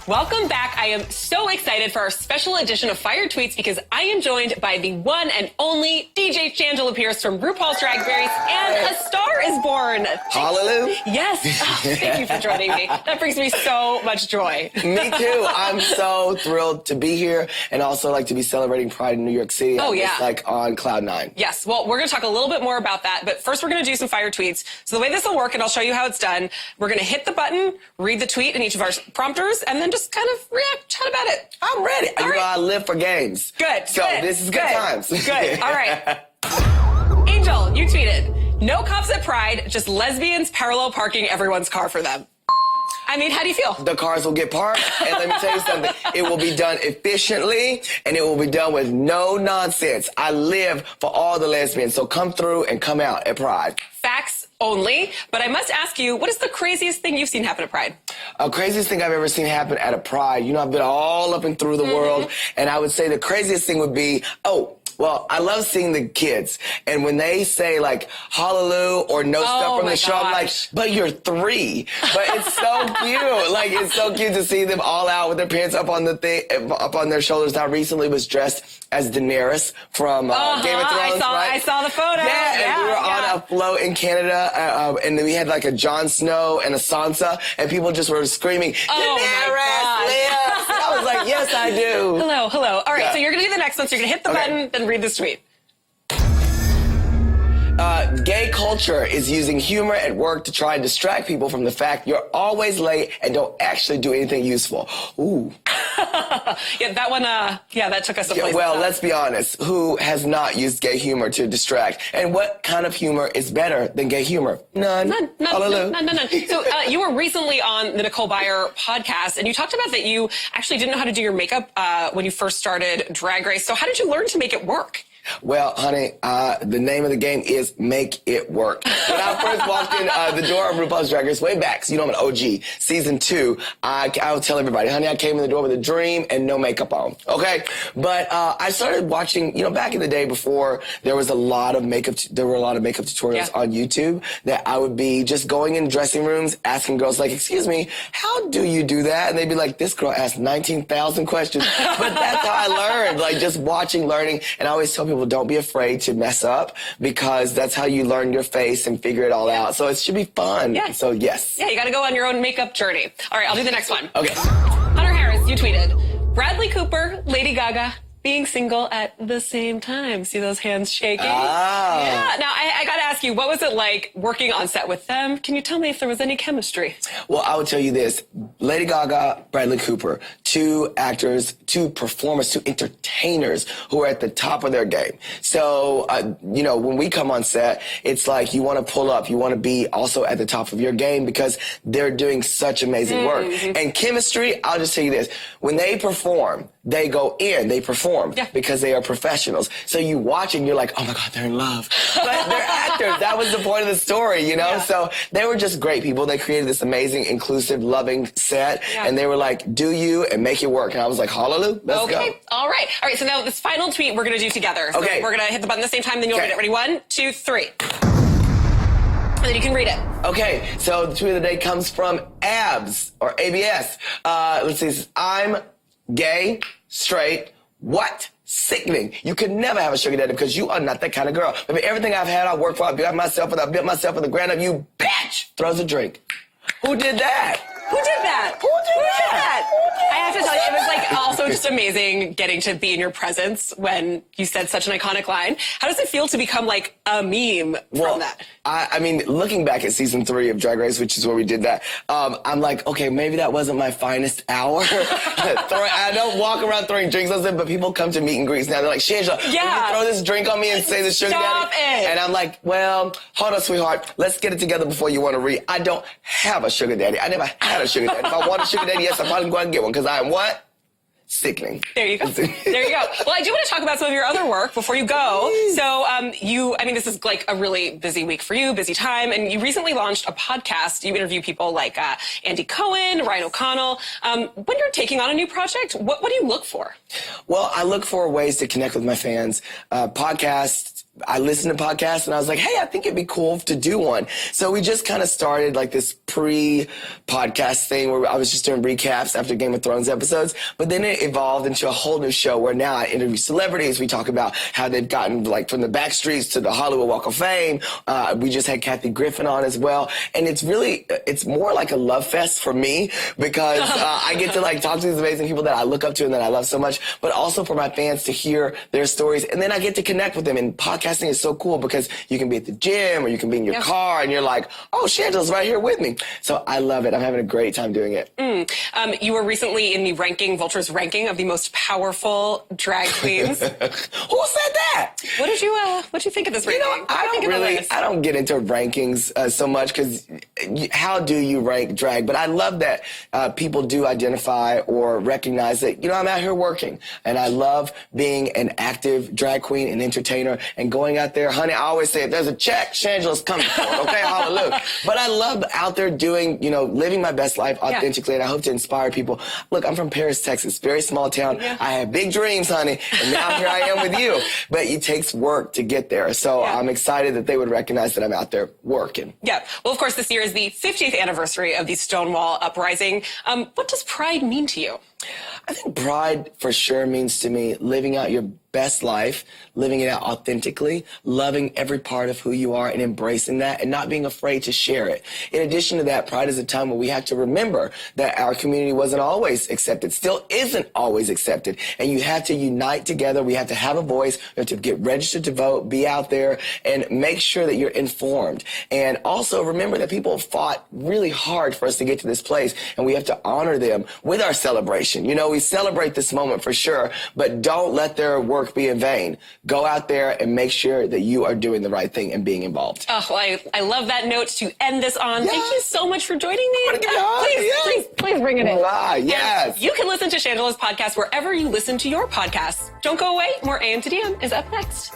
Welcome back. I am so excited for our special edition of Fire Tweets because I am joined by the one and only DJ Shangela Pierce from RuPaul's Drag Race, and A Star is Born. Hallelujah. Yes. Oh, thank you for joining me. That brings me so much joy. Me too. I'm so thrilled to be here and also like to be celebrating Pride in New York City. Oh, yeah. It's like on cloud nine. Yes. Well, we're going to talk a little bit more about that, but first we're going to do some Fire Tweets. So the way this will work, and I'll show you how it's done, we're going to hit the button, read the tweet in each of our prompters, and then just kind of react, chat about it. I'm ready. All you right. know, I live for games. Good. So good, this is good times. Good. All right. Angel, you tweeted, no cops at Pride, just lesbians parallel parking everyone's car for them. I mean, how do you feel? The cars will get parked, and let me tell you something. It will be done efficiently, and it will be done with no nonsense. I live for all the lesbians, so come through and come out at Pride. Facts only, but I must ask you, what is the craziest thing you've seen happen at Pride? Craziest thing I've ever seen happen at a Pride. You know, I've been all up and through the world, and I would say the craziest thing would be, well, I love seeing the kids. And when they say, like, hallelujah or no stuff from the show, I'm like, but you're 3. But it's so cute. Like, it's so cute to see them all out with their pants up on up on their shoulders. I recently was dressed as Daenerys from Game of Thrones, right? I saw the photo. Yeah, and we were on a float in Canada, and then we had, like, a Jon Snow and a Sansa, and people just were screaming, Daenerys lives! And I was like, yes, I do. Hello. All right, so you're going to do the next one. So you're going to hit the button, then read this tweet. Gay culture is using humor at work to try and distract people from the fact you're always late and don't actually do anything useful. Ooh. Yeah, that one, that took us a place. Well, let's be honest. Who has not used gay humor to distract? And what kind of humor is better than gay humor? None. None. So you were recently on the Nicole Byer podcast, and you talked about that you actually didn't know how to do your makeup when you first started Drag Race. So how did you learn to make it work? Well, honey, the name of the game is Make It Work. When I first walked in the door of RuPaul's Drag Race way back, so you know I'm an OG, season 2, I would tell everybody, honey, I came in the door with a dream and no makeup on, okay? But I started watching, you know, back in the day before there was a lot of makeup, tutorials on YouTube, that I would be just going in dressing rooms, asking girls like, excuse me, how do you do that? And they'd be like, this girl asked 19,000 questions. But that's how I learned, like just watching, learning, and I always tell people, don't be afraid to mess up because that's how you learn your face and figure it all out. So it should be fun. Yeah. So yes. Yeah, you got to go on your own makeup journey. All right, I'll do the next one. Okay. Hunter Harris, you tweeted, Bradley Cooper, Lady Gaga, being single at the same time. See those hands shaking? Ah. Yeah. Now, I got to ask you, what was it like working on set with them? Can you tell me if there was any chemistry? Well, I would tell you this. Lady Gaga, Bradley Cooper, 2 actors, 2 performers, 2 entertainers who are at the top of their game. So, you know, when we come on set, it's like you want to pull up. You want to be also at the top of your game because they're doing such amazing work. And chemistry, I'll just tell you this. When they perform, they go in, they perform because they are professionals. So you watch and you're like, oh my God, they're in love. But they're actors. That was the point of the story, you know? Yeah. So they were just great people. They created this amazing, inclusive, loving set. Yeah. And they were like, do you and make it work. And I was like, hallelujah, let's go. All right. All right. So now this final tweet we're going to do together. So we're going to hit the button at the same time, then you'll read it. Ready? 1, 2, 3. And then you can read it. Okay, so the tweet of the day comes from ABS, or ABS. Let's see, I'm gay, straight, what? Sickening. You could never have a sugar daddy because you are not that kind of girl. I mean, everything I've had, I worked for, I built myself with the ground up. You bitch throws a drink. Who did that? Who did that? I have to tell you, it was like also just amazing getting to be in your presence when you said such an iconic line. How does it feel to become like a meme from that? I mean, looking back at season 3 of Drag Race, which is where we did that, I'm like, okay, maybe that wasn't my finest hour. I don't walk around throwing drinks on them, but people come to meet and greets now. They're like, Shangela, will you throw this drink on me and say the sugar daddy? And I'm like, well, hold on, sweetheart. Let's get it together before you want to read. I don't have a sugar daddy. I never had a sugar daddy. If I want a sugar daddy, yes, I'm probably going to get one because I am what? Sickening. There you go. There you go. Well, I do want to talk about some of your other work before you go. So this is like a really busy week for you, busy time, and you recently launched a podcast. You interview people like Andy Cohen, Ryan O'Connell. When you're taking on a new project, what do you look for? Well, I look for ways to connect with my fans. Podcasts I listened to podcasts and I was like, hey, I think it'd be cool to do one. So we just kind of started like this pre-podcast thing where I was just doing recaps after Game of Thrones episodes. But then it evolved into a whole new show where now I interview celebrities. We talk about how they've gotten like from the back streets to the Hollywood Walk of Fame. We just had Kathy Griffin on as well. And it's more like a love fest for me because I get to like talk to these amazing people that I look up to and that I love so much, but also for my fans to hear their stories. And then I get to connect with them. And podcasting is so cool because you can be at the gym or you can be in your car and you're like, oh, Shangela's right here with me. So I love it. I'm having a great time doing it. You were recently in the Vulture's ranking of the most powerful drag queens. Who said that? What did you think of this ranking? I don't get into rankings so much because how do you rank drag? But I love that people do identify or recognize that, I'm out here working. And I love being an active drag queen and entertainer and going out there. Honey, I always say, if there's a check, Shangela's coming for it. Okay, hallelujah. But I love out there doing, living my best life authentically. And I hope to inspire people. Look, I'm from Paris, Texas, very small town. Yeah. I had big dreams, honey. And now here I am with you. But it takes work to get there. So I'm excited that they would recognize that I'm out there working. Yeah. Well, of course, this year is the 50th anniversary of the Stonewall Uprising. What does pride mean to you? I think pride for sure means to me living out your best life, living it out authentically, loving every part of who you are and embracing that and not being afraid to share it. In addition to that, pride is a time where we have to remember that our community wasn't always accepted, still isn't always accepted. And you have to unite together. We have to have a voice. We have to get registered to vote, be out there and make sure that you're informed. And also remember that people fought really hard for us to get to this place and we have to honor them with our celebration. We celebrate this moment for sure, but don't let their work be in vain. Go out there and make sure that you are doing the right thing and being involved. Oh, well, I love that note to end this on. Thank you so much for joining me. Please bring it in. Yes. And you can listen to Shangela's podcast wherever you listen to your podcasts. Don't go away. More AM to DM is up next.